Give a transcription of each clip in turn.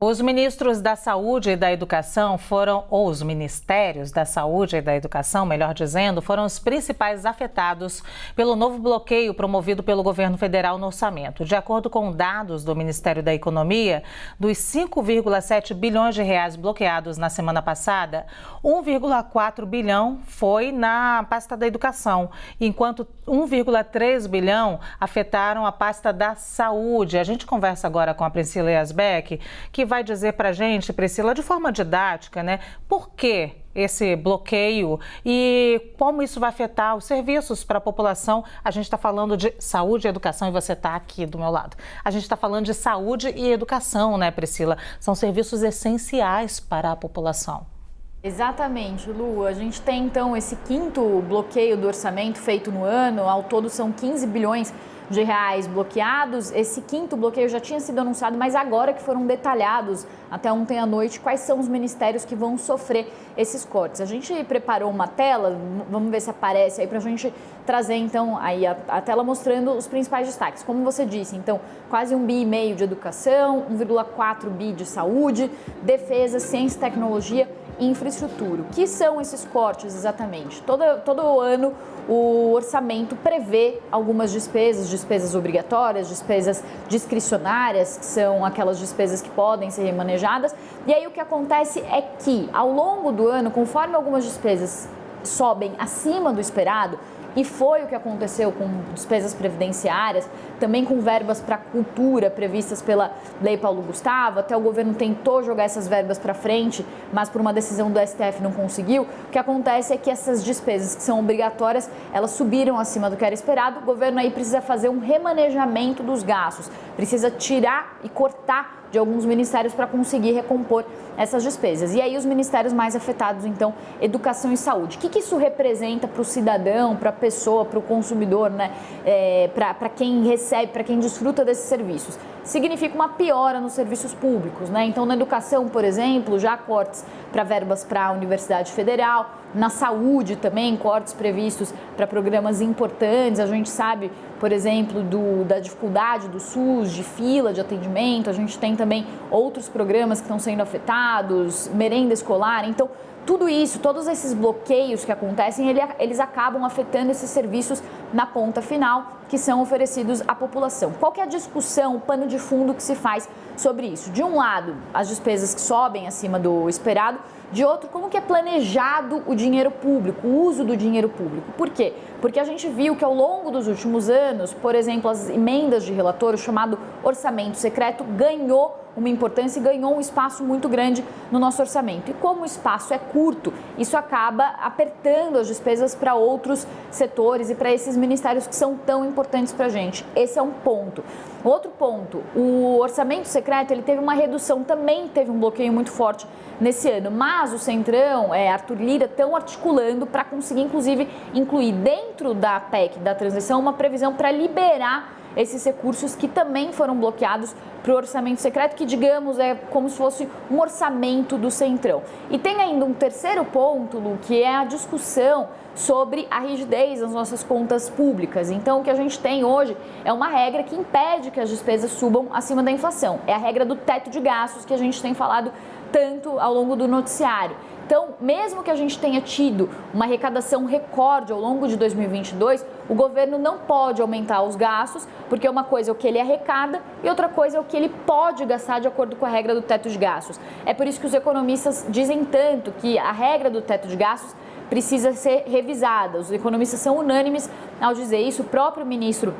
Os ministros da Saúde e da Educação os ministérios da Saúde e da Educação, melhor dizendo, foram os principais afetados pelo novo bloqueio promovido pelo governo federal no orçamento. De acordo com dados do Ministério da Economia, dos 5,7 bilhões de reais bloqueados na semana passada, 1,4 bilhão foi na pasta da educação, enquanto 1,3 bilhão afetaram a pasta da saúde. A gente conversa agora com a Priscila Yazbek, que vai dizer para a gente, Priscila, de forma didática, né, por que esse bloqueio e como isso vai afetar os serviços para a população. A gente está falando de saúde e educação e você está aqui do meu lado. A gente está falando de saúde e educação, né, Priscila? São serviços essenciais para a população. Exatamente, Lu. A gente tem, então, esse quinto bloqueio do orçamento feito no ano. Ao todo são 15 bilhões de reais bloqueados. Esse quinto bloqueio já tinha sido anunciado, mas agora que foram detalhados até ontem à noite quais são os ministérios que vão sofrer esses cortes. A gente preparou uma tela, vamos ver se aparece aí para a gente trazer então aí a tela mostrando os principais destaques. Como você disse, então, quase 1,5 bi de educação, 1,4 bi de saúde, defesa, ciência e tecnologia, infraestrutura. O que são esses cortes exatamente? Todo ano o orçamento prevê algumas despesas obrigatórias, despesas discricionárias, que são aquelas despesas que podem ser remanejadas. E aí o que acontece é que ao longo do ano, conforme algumas despesas sobem acima do esperado, e foi o que aconteceu com despesas previdenciárias, também com verbas para cultura previstas pela Lei Paulo Gustavo. Até o governo tentou jogar essas verbas para frente, mas por uma decisão do STF não conseguiu. O que acontece é que essas despesas que são obrigatórias, elas subiram acima do que era esperado. O governo aí precisa fazer um remanejamento dos gastos, precisa tirar e cortar de alguns ministérios para conseguir recompor essas despesas. E aí os ministérios mais afetados, então, educação e saúde. O que isso representa para o cidadão, para a pessoa, para o consumidor, né? Para quem recebe, para quem desfruta desses serviços? Significa uma piora nos serviços públicos, né? Então, na educação, por exemplo, já cortes para verbas para a Universidade Federal, na saúde também, cortes previstos para programas importantes. A gente sabe, por exemplo, da dificuldade do SUS, de fila de atendimento. A gente tem também outros programas que estão sendo afetados, merenda escolar. Então, tudo isso, todos esses bloqueios que acontecem, eles acabam afetando esses serviços na ponta final que são oferecidos à população. Qual que é a discussão, o pano de fundo que se faz sobre isso? De um lado, as despesas que sobem acima do esperado. De outro, como que é planejado o dinheiro público, o uso do dinheiro público. Por quê? Porque a gente viu que ao longo dos últimos anos, por exemplo, as emendas de relator, o chamado orçamento secreto, ganhou uma importância e ganhou um espaço muito grande no nosso orçamento. E como o espaço é curto, isso acaba apertando as despesas para outros setores e para esses ministérios que são tão importantes para a gente. Esse é um ponto. Outro ponto, o orçamento secreto, ele teve uma redução, também teve um bloqueio muito forte nesse ano, mas o Centrão, Arthur Lira, estão articulando para conseguir, inclusive, incluir dentro da PEC da transição uma previsão para liberar esses recursos que também foram bloqueados para o orçamento secreto, que, digamos, é como se fosse um orçamento do Centrão. E tem ainda um terceiro ponto, Lu, que é a discussão sobre a rigidez das nossas contas públicas. Então, o que a gente tem hoje é uma regra que impede que as despesas subam acima da inflação. É a regra do teto de gastos que a gente tem falado tanto ao longo do noticiário. Então, mesmo que a gente tenha tido uma arrecadação recorde ao longo de 2022, o governo não pode aumentar os gastos, porque uma coisa é o que ele arrecada e outra coisa é o que ele pode gastar de acordo com a regra do teto de gastos. É por isso que os economistas dizem tanto que a regra do teto de gastos precisa ser revisada. Os economistas são unânimes ao dizer isso. O próprio ministro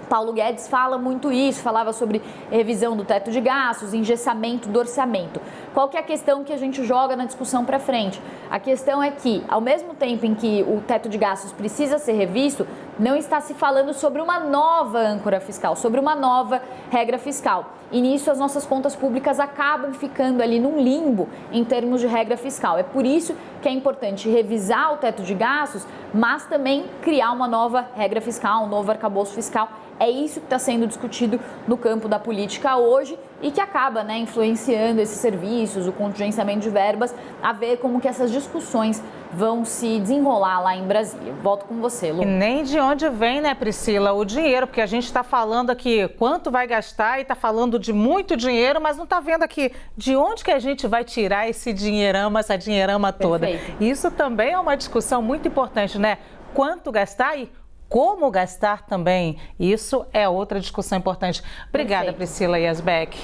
Paulo Guedes fala muito isso, falava sobre revisão do teto de gastos, engessamento do orçamento. Qual que é a questão que a gente joga na discussão para frente? A questão é que, ao mesmo tempo em que o teto de gastos precisa ser revisto, não está se falando sobre uma nova âncora fiscal, sobre uma nova regra fiscal. E nisso as nossas contas públicas acabam ficando ali num limbo em termos de regra fiscal. É por isso que é importante revisar o teto de gastos, mas também criar uma nova regra fiscal, um novo arcabouço fiscal. É isso que está sendo discutido no campo da política hoje e que acaba, né, influenciando esses serviços, o contingenciamento de verbas, a ver como que essas discussões vão se desenrolar lá em Brasília. Volto com você, Lu. E nem de onde vem, né, Priscila, o dinheiro, porque a gente está falando aqui quanto vai gastar e está falando de muito dinheiro, mas não está vendo aqui de onde que a gente vai tirar esse dinheirama, essa dinheirama toda. Perfeito. Isso também é uma discussão muito importante, né? Quanto gastar e como gastar também. Isso é outra discussão importante. Obrigada, Perfeito. Priscila Yazbek.